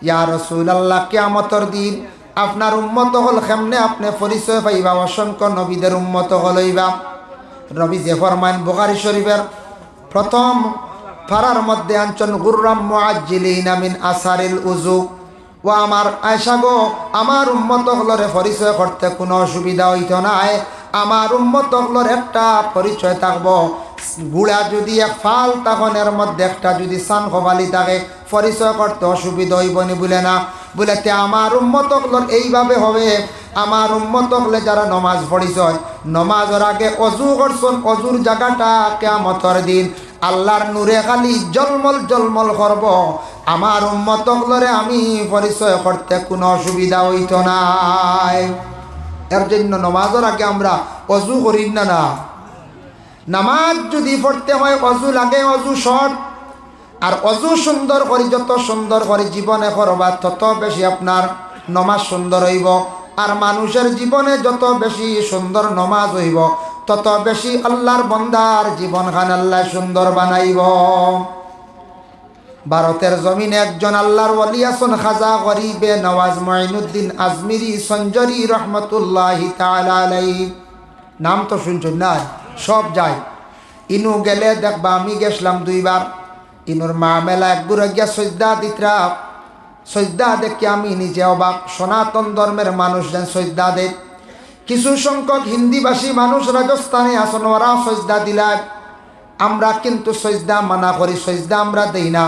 ইয়া রাসূলুল্লাহ, কিয়ামতের দিন আপনার উম্মত হল কেমনে আপনি পরিচয় পাইবা? অসংখ্য নবীদের উম্মত হলইবা। নবী যে ফরমান বুখারী শরীফের প্রথম ফারার মধ্যে আনছেন, গুররাম মুআজ্জিলিনা মিন আসারিল উযু। ও আমার আয়েশা গো, আমার উম্মত হলরে পরিচয় করতে কোনো অসুবিধা হইতো না। আমার উম্মত হলর একটা পরিচয় থাকবো, গুড়া যদি এক ফাল তখন এর মধ্যে একটা যদি সান খোবালি থাকে, পরিচয় করতে অসুবিধা হইব নি? বলে না। বলে তে আমার উম্মত হলর এইভাবে হবে, আমার উম্মত হলে যারা নমাজ পড়িছয়, নমাজের আগে অজু করছন, অজুর জায়গাটা কিয়ামতের দিন আল্লাহর নূরে খালি জলমল জলমল করব। আমার উম্মত হলরে আমি পরিচয় করতে কোনো অসুবিধা হইতো নাই। এর জন্য নমাজের আগে আমরা অজু করি না। না, নামাজ যদি পড়তে হয় অজু লাগে, অজু শর্ট। আর অজু সুন্দর করি, যত সুন্দর করে জীবনে করবা তত বেশি আপনার নমাজ সুন্দর হইব। আর মানুষের জীবনে যত বেশি সুন্দর নমাজ হইব তত বেশি আল্লাহর বন্দার জীবনখান আল্লাহ সুন্দর বানাইব। ভারতের জমিনে একজন আল্লাহর ওয়ালি আছেন, খাজা গরিবে নওয়াজ মুঈনুদ্দিন আজমিরি সঞ্জরি রহমতুল্লাহি তাআলা আলাইহি। নাম তো শুনছেন না? সব যায়। ইনু গেলে দেখবা, আমি গেছিলাম 2 বার। ইনুর মা মেলা একগুড়ে গিয়া সজদা দিতরা। সজদা দেখে আমি নিজে অবাক। সনাতন ধর্মের মানুষ যেন সজদা দে। কিছু সংখ্যক হিন্দিভাষী মানুষ রাজস্থানে আসন, ওরা সজদা দিলায়। আমরা কিন্তু সজদা মানা করি, সজদা আমরা দেই না।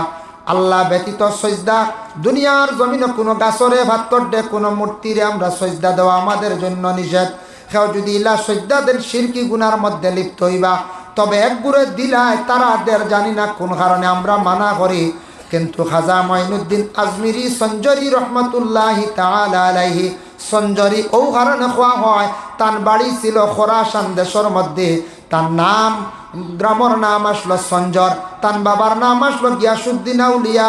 আল্লাহ ব্যতীত সজদা দুনিয়ার জমিনে কোনো গাছরে, ভাত্তর ডে, কোনো মূর্তিরে আমরা সজদা দেওয়া আমাদের জন্য নিষেধ। কেউ যদি ইলা সজদা দেন শিরকি গুনার মধ্যে লিপ্ত হইবা। তবে এক গুড়ে দিলায় তারাদের জানি না কোন কারণে আমরা মানা করি। কিন্তু খাজা মুঈনুদ্দিন আজমিরি সঞ্জরি রহমতুল্লাহি তাআলা আলাইহি, সঞ্জরি ও কারণে খোয়া হয়, তার বাড়ি ছিল খোরাসান দেশের মধ্যে। তার নাম, গ্রামের নাম আসলো সঞ্জর। তার বাবার নাম আসলো গিয়াসউদ্দিন আউলিয়া।